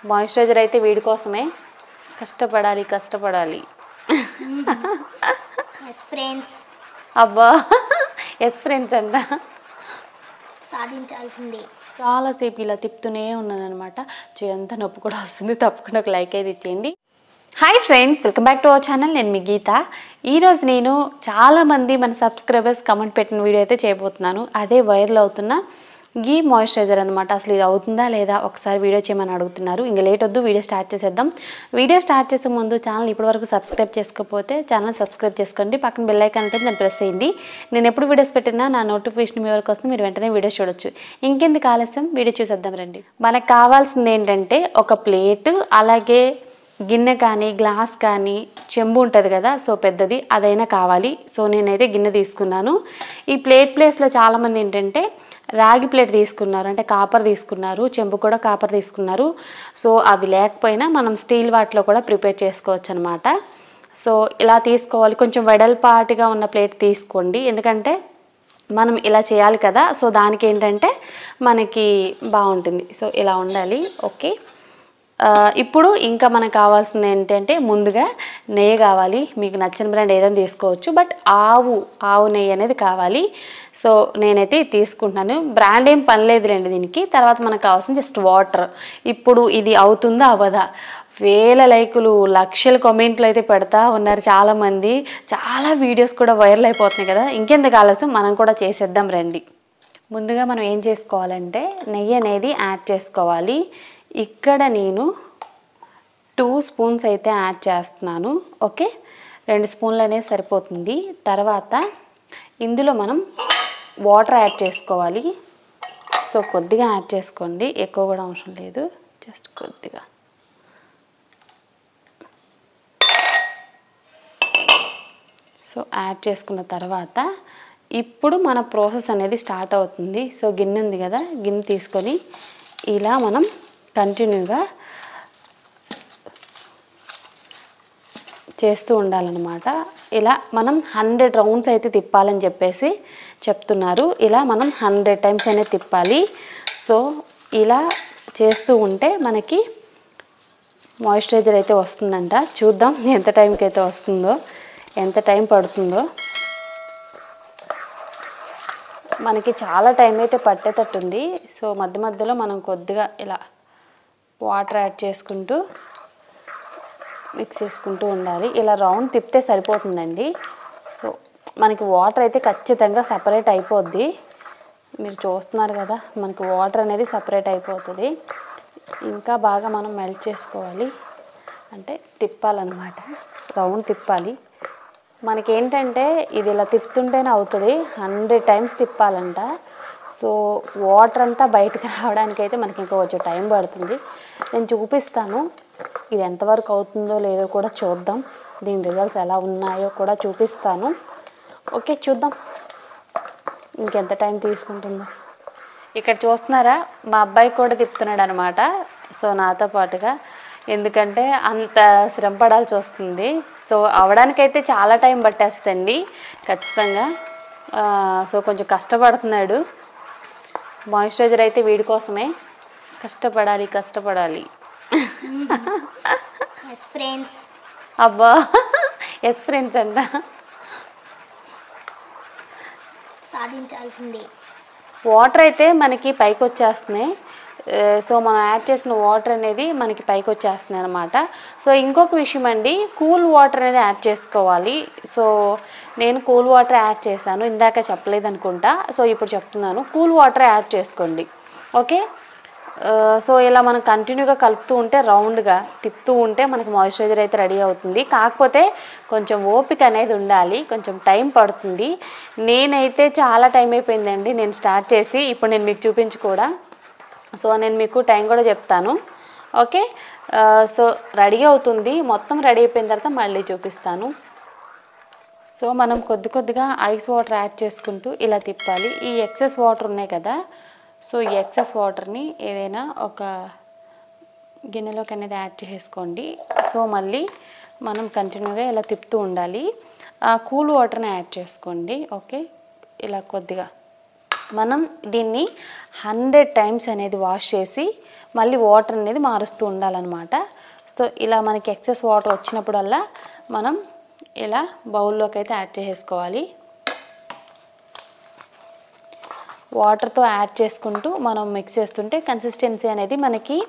Moisturiser అయితే వీడి కోసమే కష్టపడాలి. Yes friends. అబ్బా ఎస్ ఫ్రెండ్స్ అంట. సాధించాల్సిందే. చాలాసేపు ఇలా తిప్పుతూనే ఉన్నాను అనమాట. చేయంతా నొప్పి కూడా వస్తుంది. తప్పకుండా ఒక లైక్ అయితే ఇచ్చేయండి. Hi friends, welcome back to our channel. నేను మీ గీత. ఈరోజు నేను చాలామంది మన సబ్స్క్రైబర్స్ కమెంట్ పెట్టిన వీడియో అయితే చేయబోతున్నాను. అదే వైరల్ అవుతున్న గీ మాయిశ్చరైజర్ అనమాట. అసలు ఇది అవుతుందా లేదా ఒకసారి వీడియో చేయమని అడుగుతున్నారు. ఇంకా లేట్ వద్దు, వీడియో స్టార్ట్ చేసేద్దాం. వీడియో స్టార్ట్ చేసే ముందు ఛానల్ ఇప్పటివరకు సబ్స్క్రైబ్ చేసుకోకపోతే ఛానల్ సబ్స్క్రైబ్ చేసుకోండి. పక్కన బెల్ ఐకాన్ ఉంటుంది, దాన్ని ప్రెస్ చేయండి. నేను ఎప్పుడు వీడియోస్ పెట్టినా నా నోటిఫికేషన్ మీ వరకు వస్తుంది. మీరు వెంటనే వీడియో చూడొచ్చు. ఇంకెందుకు ఆలస్యం, వీడియో చూసేద్దాం రండి. మనకు కావాల్సింది ఏంటంటే ఒక ప్లేట్, అలాగే గిన్నె కానీ గ్లాస్ కానీ చెంబు ఉంటుంది కదా, సో పెద్దది అదైనా కావాలి. సో నేనైతే గిన్నె తీసుకున్నాను. ఈ ప్లేస్లో చాలామంది ఏంటంటే రాగి ప్లేట్ తీసుకున్నారు, అంటే కాపర్ తీసుకున్నారు. చెంబు కూడా కాపర్ తీసుకున్నారు. సో అవి లేకపోయినా మనం స్టీల్ వాటిలో కూడా ప్రిపేర్ చేసుకోవచ్చు అనమాట. సో ఇలా తీసుకోవాలి. కొంచెం వెడల్పాటిగా ఉన్న ప్లేట్ తీసుకోండి, ఎందుకంటే మనం ఇలా చేయాలి కదా. సో దానికి ఏంటంటే మనకి బాగుంటుంది. సో ఇలా ఉండాలి. ఓకే, ఇప్పుడు ఇంకా మనకు కావాల్సింది ఏంటంటే ముందుగా నెయ్యి కావాలి. మీకు నచ్చిన బ్రాండ్ ఏదైనా తీసుకోవచ్చు, బట్ ఆవు నెయ్యి అనేది కావాలి. సో నేనైతే తీసుకుంటున్నాను. బ్రాండ్ ఏం పని లేదులేండి దీనికి. తర్వాత మనకు కావాల్సింది జస్ట్ వాటర్. ఇప్పుడు ఇది అవుతుందా అవ్వదా, వేల లైకులు లక్షల కామెంట్లు అయితే పెడతా ఉన్నారు చాలామంది. చాలా వీడియోస్ కూడా వైరల్ అయిపోతున్నాయి కదా. ఇంకెందుకు ఆలస్యం, మనం కూడా చేసేద్దాం రండి. ముందుగా మనం ఏం చేసుకోవాలంటే నెయ్యి అనేది యాడ్ చేసుకోవాలి. ఇక్కడ నేను 2 స్పూన్స్ అయితే యాడ్ చేస్తున్నాను. ఓకే, 2 స్పూన్లు అనేది సరిపోతుంది. తర్వాత ఇందులో మనం వాటర్ యాడ్ చేసుకోవాలి. సో కొద్దిగా యాడ్ చేసుకోండి, ఎక్కువ కూడా అవసరం లేదు, జస్ట్ కొద్దిగా. సో యాడ్ చేసుకున్న తర్వాత ఇప్పుడు మన ప్రాసెస్ అనేది స్టార్ట్ అవుతుంది. సో గిన్నె ఉంది కదా, గిన్నె తీసుకొని ఇలా మనం కంటిన్యూగా చేస్తూ ఉండాలన్నమాట. ఇలా మనం 100 రౌండ్స్ అయితే తిప్పాలని చెప్పేసి చెప్తున్నారు. ఇలా మనం 100 టైమ్స్ అనేది తిప్పాలి. సో ఇలా చేస్తూ ఉంటే మనకి మాయిశ్చరైజర్ అయితే వస్తుందంట. చూద్దాం ఎంత టైంకి అయితే వస్తుందో, ఎంత టైం పడుతుందో. మనకి చాలా టైం అయితే పట్టేటట్టుంది. సో మధ్య మధ్యలో మనం కొద్దిగా ఇలా వాటర్ యాడ్ చేసుకుంటూ మిక్స్ చేసుకుంటూ ఉండాలి. ఇలా రౌండ్ తిప్పితే సరిపోతుందండి. సో మనకి వాటర్ అయితే ఖచ్చితంగా సపరేట్ అయిపోద్ది. మీరు చూస్తున్నారు కదా, మనకి వాటర్ అనేది సపరేట్ అయిపోతుంది. ఇంకా బాగా మనం మెల్ట్ చేసుకోవాలి, అంటే తిప్పాలన్నమాట, రౌండ్ తిప్పాలి. మనకేంటంటే ఇది ఇలా తిప్పుతుంటేనే అవుతుంది. 100 టైమ్స్ తిప్పాలంట. సో వాటర్ అంతా బయటకు రావడానికి అయితే మనకి ఇంకా కొంచెం టైం పడుతుంది. నేను చూపిస్తాను ఇది ఎంతవరకు అవుతుందో లేదో కూడా చూద్దాం. దీని రిజల్ట్స్ ఎలా ఉన్నాయో కూడా చూపిస్తాను. ఓకే, చూద్దాం ఇంకెంత టైం తీసుకుంటుందో. ఇక్కడ చూస్తున్నారా, మా అబ్బాయి కూడా తిప్పుతున్నాడు అనమాట. సో నాతో పాటుగా, ఎందుకంటే అంత శ్రమ పడాల్సి వస్తుంది. సో అవడానికైతే చాలా టైం పట్టేస్తుంది ఖచ్చితంగా. సో కొంచెం కష్టపడుతున్నాడు. మాయిశ్చరైజర్ అయితే వీడి కోసమే కష్టపడాలి. Yes friends. అబ్బా ఎస్ ఫ్రెండ్స్ అంట. సాధించాల్సిందే. వాటర్ అయితే మనకి పైకి వచ్చేస్తున్నాయి. సో మనం యాడ్ చేసిన వాటర్ అనేది మనకి పైకి వచ్చేస్తున్నాయి అనమాట. సో ఇంకొక విషయం అండి, కూల్ వాటర్ అనేది యాడ్ చేసుకోవాలి. సో నేను కూల్ వాటర్ యాడ్ చేశాను, ఇందాక చెప్పలేదు అనుకుంటా. సో ఇప్పుడు చెప్తున్నాను, కూల్ వాటర్ యాడ్ చేసుకోండి. ఓకే, సో ఇలా మనం కంటిన్యూగా కలుపుతూ ఉంటే, రౌండ్గా తిప్పుతూ ఉంటే మనకి మాయిశ్చరైజర్ అయితే రెడీ అవుతుంది. కాకపోతే కొంచెం ఓపిక అనేది ఉండాలి, కొంచెం టైం పడుతుంది. నేనైతే చాలా టైం అయిపోయిందండి నేను స్టార్ట్ చేసి. ఇప్పుడు నేను మీకు చూపించి కూడా, సో నేను మీకు టైం కూడా చెప్తాను. ఓకే, సో రెడీ అవుతుంది. మొత్తం రెడీ అయిపోయిన తర్వాత మళ్ళీ చూపిస్తాను. సో మనం కొద్దిగా ఐస్ వాటర్ యాడ్ చేసుకుంటూ ఇలా తిప్పాలి. ఈ ఎక్సెస్ వాటర్ ఉన్నాయి కదా, సో ఈ ఎక్సెస్ వాటర్ని ఏదైనా ఒక గిన్నెలోకి అనేది యాడ్ చేసుకోండి. సో మళ్ళీ మనం కంటిన్యూగా ఇలా తిప్పుతూ ఉండాలి. కూల్ వాటర్ని యాడ్ చేసుకోండి. ఓకే, ఇలా కొద్దిగా మనం దీన్ని 100 టైమ్స్ అనేది వాష్ చేసి మళ్ళీ వాటర్ అనేది మారుస్తూ ఉండాలన్నమాట. సో ఇలా మనకి ఎక్సెస్ వాటర్ వచ్చినప్పుడల్లా మనం ఇలా బౌల్లోకి అయితే యాడ్ చేసేసుకోవాలి. వాటర్తో యాడ్ చేసుకుంటూ మనం మిక్స్ చేస్తుంటే కన్సిస్టెన్సీ అనేది మనకి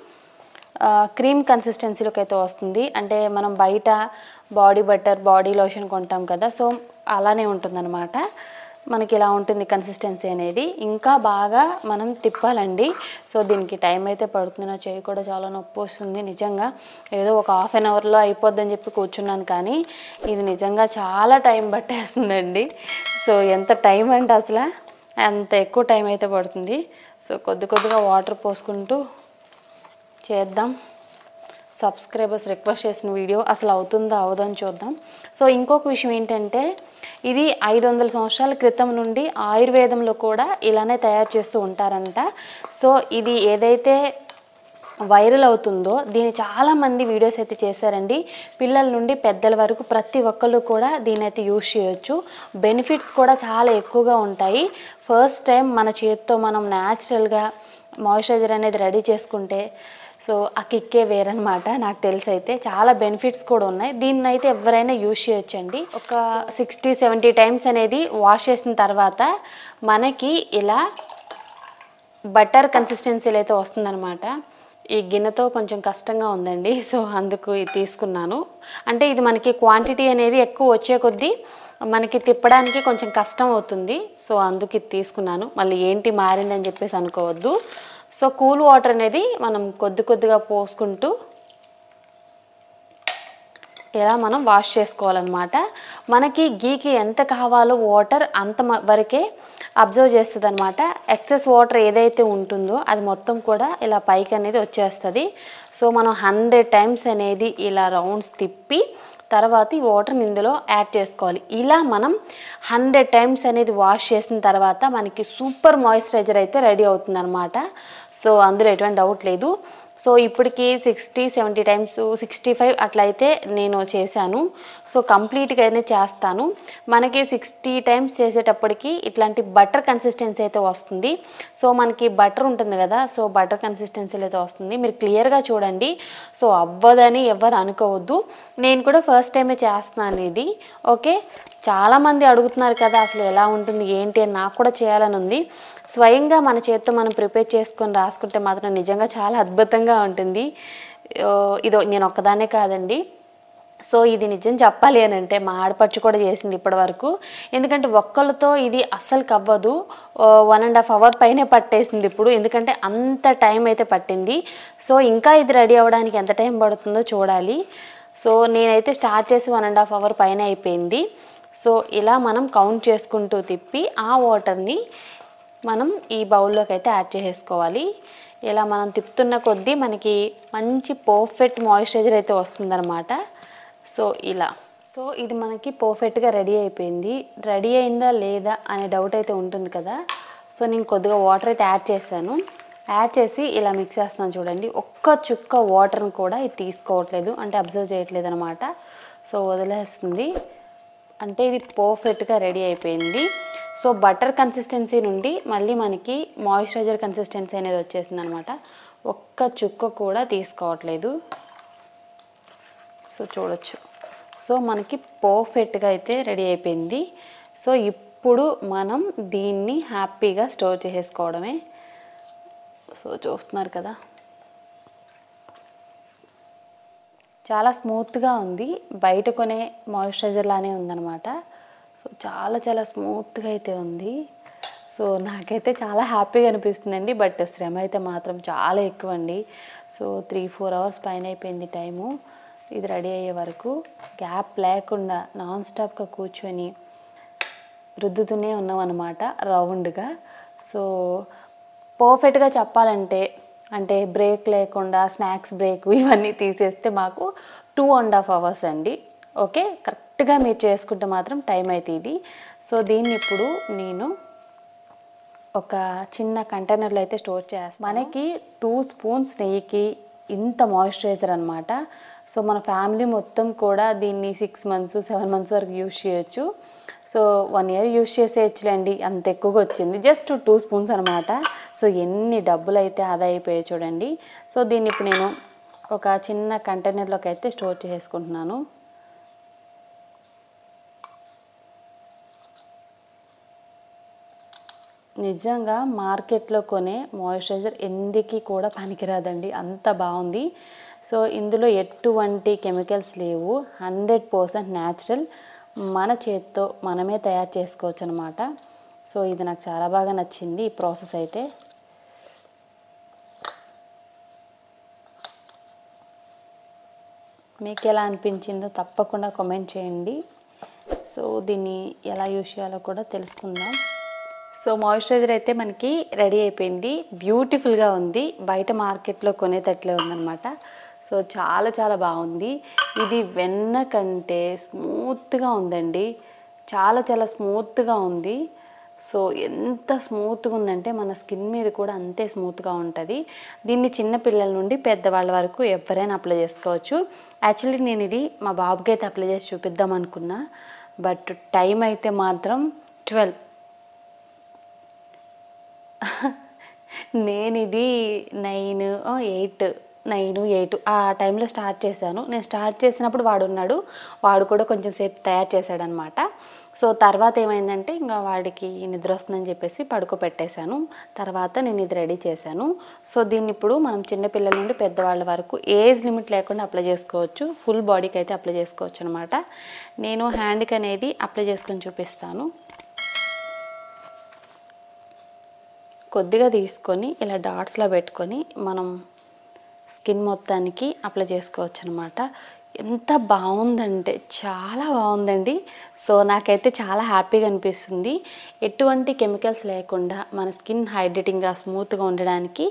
క్రీమ్ కన్సిస్టెన్సీలోకి అయితే వస్తుంది. అంటే మనం బయట బాడీ బటర్, బాడీ లోషన్ కొంటాం కదా, సో అలానే ఉంటుందన్నమాట. మనకి ఇలా ఉంటుంది కన్సిస్టెన్సీ అనేది. ఇంకా బాగా మనం తిప్పాలండి. సో దీనికి టైం అయితే పడుతుంది. నా చేయి కూడా చాలా నొప్పి వస్తుంది నిజంగా. ఏదో ఒక హాఫ్ అన్ అవర్లో అయిపోద్దని చెప్పి కూర్చున్నాను, కానీ ఇది నిజంగా చాలా టైం పట్టేస్తుందండి. సో ఎంత టైం అంటే అసలు అంత ఎక్కువ టైం అయితే పడుతుంది. సో కొద్దిగా వాటర్ పోసుకుంటూ చేద్దాం. సబ్స్క్రైబర్స్ రిక్వెస్ట్ చేసిన వీడియో అసలు అవుతుందో అవదో అని చూద్దాం. సో ఇంకొక విషయం ఏంటంటే, ఇది 500 సంవత్సరాల క్రితం నుండి ఆయుర్వేదంలో కూడా ఇలానే తయారు చేస్తూ ఉంటారంట. సో ఇది ఏదైతే వైరల్ అవుతుందో దీన్ని చాలామంది వీడియోస్ అయితే చేశారండి. పిల్లల నుండి పెద్దల వరకు ప్రతి ఒక్కళ్ళు కూడా దీన్ని అయితే యూజ్ చేయొచ్చు. బెనిఫిట్స్ కూడా చాలా ఎక్కువగా ఉంటాయి. ఫస్ట్ టైం మన చేతితో మనం న్యాచురల్గా మాయిశ్చరైజర్ అనేది రెడీ చేసుకుంటే సో ఆ కిక్కే వేరనమాట. నాకు తెలిసి అయితే చాలా బెనిఫిట్స్ కూడా ఉన్నాయి. దీన్ని అయితే ఎవరైనా యూజ్ చేయొచ్చండి. ఒక 60-70 టైమ్స్ అనేది వాష్ చేసిన తర్వాత మనకి ఇలా బటర్ కన్సిస్టెన్సీలో అయితే వస్తుందన్నమాట. ఈ గిన్నెతో కొంచెం కష్టంగా ఉందండి, సో అందుకు ఇది తీసుకున్నాను. అంటే ఇది మనకి క్వాంటిటీ అనేది ఎక్కువ వచ్చే కొద్దీ మనకి తిప్పడానికి కొంచెం కష్టం అవుతుంది. సో అందుకు ఇది తీసుకున్నాను. మళ్ళీ ఏంటి మారిందని చెప్పేసి అనుకోవద్దు. సో కూల్ వాటర్ అనేది మనం కొద్దిగా పోసుకుంటూ ఇలా మనం వాష్ చేసుకోవాలన్నమాట. మనకి గీకి ఎంత కావాలో వాటర్ అంత వరకే అబ్జర్వ్ చేస్తుంది అనమాట. ఎక్సెస్ వాటర్ ఏదైతే ఉంటుందో అది మొత్తం కూడా ఇలా పైకి అనేది వచ్చేస్తుంది. సో మనం 100 టైమ్స్ అనేది ఇలా రౌండ్స్ తిప్పి తర్వాత ఈ వాటర్ని ఇందులో యాడ్ చేసుకోవాలి. ఇలా మనం 100 టైమ్స్ అనేది వాష్ చేసిన తర్వాత మనకి సూపర్ మాయిశ్చరైజర్ అయితే రెడీ అవుతుంది అనమాట. సో అందులో ఎటువంటి డౌట్ లేదు. సో ఇప్పటికి 60-70 టైమ్స్ 65 అట్లయితే నేను చేశాను. సో కంప్లీట్గానే చేస్తాను. మనకి 60 టైమ్స్ చేసేటప్పటికి ఇట్లాంటి బటర్ కన్సిస్టెన్సీ అయితే వస్తుంది. సో మనకి బటర్ ఉంటుంది కదా, సో బటర్ కన్సిస్టెన్సీలో అయితే వస్తుంది. మీరు క్లియర్గా చూడండి. సో అవ్వదని ఎవరు అనుకోవద్దు. నేను కూడా ఫస్ట్ టైమే చేస్తున్నాను ఇది. ఓకే, చాలామంది అడుగుతున్నారు కదా అసలు ఎలా ఉంటుంది ఏంటి అని. నాకు కూడా చేయాలని ఉంది. స్వయంగా మన చేతితో మనం ప్రిపేర్ చేసుకొని రాసుకుంటే మాత్రం నిజంగా చాలా అద్భుతంగా ఉంటుంది. ఇదో నేను ఒక్కదానే కాదండి. సో ఇది నిజం చెప్పాలి అని అంటే మా ఆడపడుచు కూడా చేసింది ఇప్పటి వరకు. ఎందుకంటే ఒక్కళ్ళతో ఇది అస్సలు కవ్వదు. 1.5 అవర్ పైనే పట్టేసింది ఇప్పుడు, ఎందుకంటే అంత టైం అయితే పట్టింది. సో ఇంకా ఇది రెడీ అవ్వడానికి ఎంత టైం పడుతుందో చూడాలి. సో నేనైతే స్టార్ట్ చేసి 1.5 అవర్ పైన అయిపోయింది. సో ఇలా మనం కౌంట్ చేసుకుంటూ తిప్పి ఆ వాటర్ని మనం ఈ బౌల్లోకి అయితే యాడ్ చేసేసుకోవాలి. ఇలా మనం తిప్పుతున్న కొద్దీ మనకి మంచి పర్ఫెక్ట్ మాయిశ్చరైజర్ అయితే వస్తుందన్నమాట. సో ఇలా సో ఇది మనకి పర్ఫెక్ట్గా రెడీ అయిపోయింది. రెడీ అయిందా లేదా అనే డౌట్ అయితే ఉంటుంది కదా. సో నేను కొద్దిగా వాటర్ అయితే యాడ్ చేశాను. యాడ్ చేసి ఇలా మిక్స్ చేస్తున్నాను చూడండి. ఒక్క చుక్క వాటర్ని కూడా ఇది తీసుకోవట్లేదు, అంటే అబ్జర్వ్ చేయట్లేదు అనమాట. సో వదిలేస్తుంది, అంటే ఇది పర్ఫెక్ట్గా రెడీ అయిపోయింది. సో బటర్ కన్సిస్టెన్సీ నుండి మళ్ళీ మనకి మాయిశ్చరైజర్ కన్సిస్టెన్సీ అనేది వచ్చేసింది అనమాట. ఒక్క చుక్క కూడా తీసుకోవట్లేదు. సో చూడొచ్చు. సో మనకి పర్ఫెక్ట్గా అయితే రెడీ అయిపోయింది. సో ఇప్పుడు మనం దీన్ని హ్యాపీగా స్టోర్ చేసేసుకోవడమే. సో చూస్తున్నారు కదా, చాలా స్మూత్గా ఉంది. బయట కొనే మాయిశ్చరైజర్ లానే ఉందన్నమాట. సో చాలా స్మూత్గా అయితే ఉంది. సో నాకైతే చాలా హ్యాపీగా అనిపిస్తుందండి. బట్ శ్రమ అయితే మాత్రం చాలా ఎక్కువ అండి. సో 3-4 అవర్స్ పైన అయిపోయింది టైము ఇది రెడీ అయ్యే వరకు. గ్యాప్ లేకుండా నాన్ స్టాప్గా కూర్చొని రుద్దుతూనే ఉన్నాం అన్నమాట రౌండ్గా. సో పర్ఫెక్ట్గా చెప్పాలంటే, అంటే బ్రేక్ లేకుండా స్నాక్స్ బ్రేక్ ఇవన్నీ తీసేస్తే మాకు 2.5 అవర్స్ అండి. ఓకే, కరెక్ట్గా మీరు చేసుకుంటే మాత్రం టైం అయితే ఇది. సో దీన్ని ఇప్పుడు నేను ఒక చిన్న కంటైనర్లో అయితే స్టోర్ చేస్తాను. మనకి 2 స్పూన్స్ నెయ్యికి ఇంత మాయిశ్చరైజర్ అనమాట. సో మన ఫ్యామిలీ మొత్తం కూడా దీన్ని 6 మంత్స్ 7 మంత్స్ వరకు యూజ్ చేయొచ్చు. సో 1 ఇయర్ యూస్ చేసేయచ్చులేండి, అంత ఎక్కువగా వచ్చింది. జస్ట్ 2 స్పూన్స్ అనమాట. సో ఎన్ని డబ్బులు అయితే ఆదా అయిపోయాయి చూడండి. సో దీన్ని ఇప్పుడు నేను ఒక చిన్న కంటైనర్లోకి అయితే స్టోర్ చేసుకుంటున్నాను. నిజంగా మార్కెట్లో కొనే మాయిశ్చరైజర్ ఎందుకు కూడా పనికిరాదండి, అంత బాగుంది. సో ఇందులో ఎటువంటి కెమికల్స్ లేవు, 100% న్యాచురల్, మన చేత్తో మనమే తయారు చేసుకోవచ్చు అనమాట. సో ఇది నాకు చాలా బాగా నచ్చింది ఈ ప్రాసెస్ అయితే. మీకు ఎలా అనిపించిందో తప్పకుండా కామెంట్ చేయండి. సో దీన్ని ఎలా యూస్ చేయాలో కూడా తెలుసుకుందాం. సో మాయిశ్చరైజర్ అయితే మనకి రెడీ అయిపోయింది, బ్యూటిఫుల్గా ఉంది, బయట మార్కెట్లో కొనేటట్లే ఉందన్నమాట. సో చాలా చాలా బాగుంది. ఇది వెన్న కంటే స్మూత్గా ఉందండి, చాలా చాలా స్మూత్గా ఉంది. సో ఎంత స్మూత్గా ఉందంటే మన స్కిన్ మీద కూడా అంతే స్మూత్గా ఉంటుంది. దీన్ని చిన్నపిల్లల నుండి పెద్దవాళ్ళ వరకు ఎవరైనా అప్లై చేసుకోవచ్చు. యాక్చువల్లీ నేను ఇది మా బాబుకి అయితే అప్లై చేసి చూపిద్దాం అనుకున్నా, బట్ టైం అయితే మాత్రం 12. నేను ఇది 9, 8 ఆ టైంలో స్టార్ట్ చేశాను. నేను స్టార్ట్ చేసినప్పుడు వాడు కూడా కొంచెం సేపు తయారు చేశాడనమాట. సో తర్వాత ఏమైందంటే ఇంకా వాడికి నిద్ర వస్తుందని చెప్పేసి పడుకోబెట్టేశాను. తర్వాత నేను ఇది రెడీ చేశాను. సో దీన్ని ఇప్పుడు మనం చిన్నపిల్లల నుండి పెద్దవాళ్ళ వరకు ఏజ్ లిమిట్ లేకుండా అప్లై చేసుకోవచ్చు, ఫుల్ బాడీకి అయితే అప్లై చేసుకోవచ్చు అనమాట. నేను హ్యాండ్కి అనేది అప్లై చేసుకొని చూపిస్తాను. కొద్దిగా తీసుకొని ఇలా డాట్స్లో పెట్టుకొని మనం స్కిన్ మొత్తానికి అప్లై చేసుకోవచ్చు అనమాట. ఎంత బాగుందంటే చాలా బాగుందండి. సో నాకైతే చాలా హ్యాపీగా అనిపిస్తుంది. ఎటువంటి కెమికల్స్ లేకుండా మన స్కిన్ హైడ్రేటింగ్గా స్మూత్గా ఉండడానికి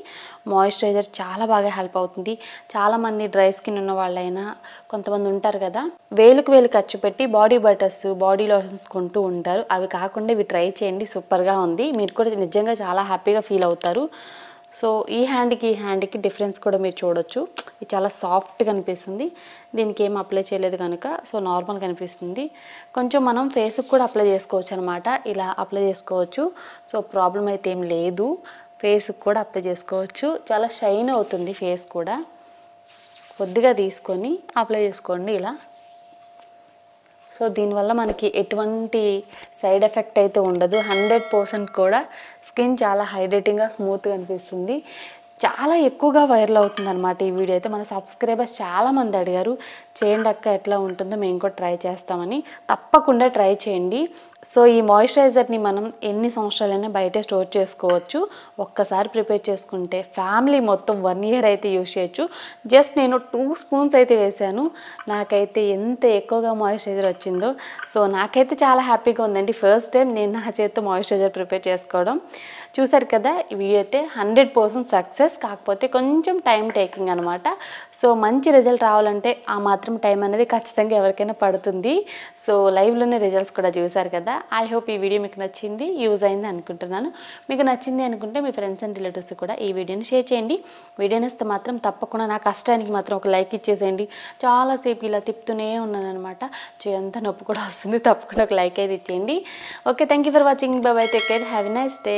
మాయిశ్చరైజర్ చాలా బాగా హెల్ప్ అవుతుంది. చాలామంది డ్రై స్కిన్ ఉన్న వాళ్ళైనా కొంతమంది ఉంటారు కదా, వేలుకు వేలు ఖర్చు పెట్టి బాడీ బటర్స్, బాడీ లోషన్స్ కొంటూ ఉంటారు. అవి కాకుండా ఇవి ట్రై చేయండి, సూపర్గా ఉంది. మీరు కూడా నిజంగా చాలా హ్యాపీగా ఫీల్ అవుతారు. సో ఈ హ్యాండ్కి డిఫరెన్స్ కూడా మీరు చూడొచ్చు. ఇది చాలా సాఫ్ట్గా అనిపిస్తుంది. దీనికి ఏం అప్లై చేయలేదు కనుక సో నార్మల్గా అనిపిస్తుంది. కొంచెం మనం ఫేస్కి కూడా అప్లై చేసుకోవచ్చు అనమాట, ఇలా అప్లై చేసుకోవచ్చు. సో ప్రాబ్లం అయితే ఏం లేదు, ఫేస్కి కూడా అప్లై చేసుకోవచ్చు. చాలా షైన్ అవుతుంది ఫేస్ కూడా. కొద్దిగా తీసుకొని అప్లై చేసుకోండి ఇలా. సో దీనివల్ల మనకి ఎటువంటి సైడ్ ఎఫెక్ట్ అయితే ఉండదు. 100% కూడా స్కిన్ చాలా హైడ్రేటింగ్గా స్మూత్గా అనిపిస్తుంది. చాలా ఎక్కువగా వైరల్ అవుతుంది అనమాట ఈ వీడియో అయితే. మన సబ్స్క్రైబర్స్ చాలామంది అడిగారు, చేయండి అక్క ఎట్లా ఉంటుందో మేము కూడా ట్రై చేస్తామని. తప్పకుండా ట్రై చేయండి. సో ఈ మాయిశ్చరైజర్ని మనం ఎన్ని సంవత్సరాలైనా బయట స్టోర్ చేసుకోవచ్చు. ఒక్కసారి ప్రిపేర్ చేసుకుంటే ఫ్యామిలీ మొత్తం 1 ఇయర్ అయితే యూజ్ చేయొచ్చు. జస్ట్ నేను 2 స్పూన్స్ అయితే వేసాను, నాకైతే ఎంత ఎక్కువగా మాయిశ్చరైజర్ వచ్చిందో. సో నాకైతే చాలా హ్యాపీగా ఉందండి. ఫస్ట్ టైం నేను నా చేతితో మాయిశ్చరైజర్ ప్రిపేర్ చేసుకోవడం. చూసారు కదా, ఈ వీడియో అయితే 100% సక్సెస్, కాకపోతే కొంచెం టైం టేకింగ్ అనమాట. సో మంచి రిజల్ట్ రావాలంటే ఆ మాత్రం టైం అనేది ఖచ్చితంగా ఎవరికైనా పడుతుంది. సో లైవ్లోనే రిజల్ట్స్ కూడా చూసారు కదా. ఐ హోప్ ఈ వీడియో మీకు నచ్చింది, యూజ్ అయింది అనుకుంటున్నాను. మీకు నచ్చింది అనుకుంటే మీ ఫ్రెండ్స్ అండ్ రిలేటివ్స్ కూడా ఈ వీడియోని షేర్ చేయండి. వీడియో నచ్చితే మాత్రం తప్పకుండా నా కష్టానికి మాత్రం ఒక లైక్ ఇచ్చేసేయండి. చాలాసేపు ఇలా తిప్పుతూనే ఉన్నాను అనమాట, చేయంతా నొప్పి కూడా వస్తుంది. తప్పకుండా ఒక లైక్ అయితే ఇచ్చేయండి. Okay, thank you for watching. By by, take care, have a nice day.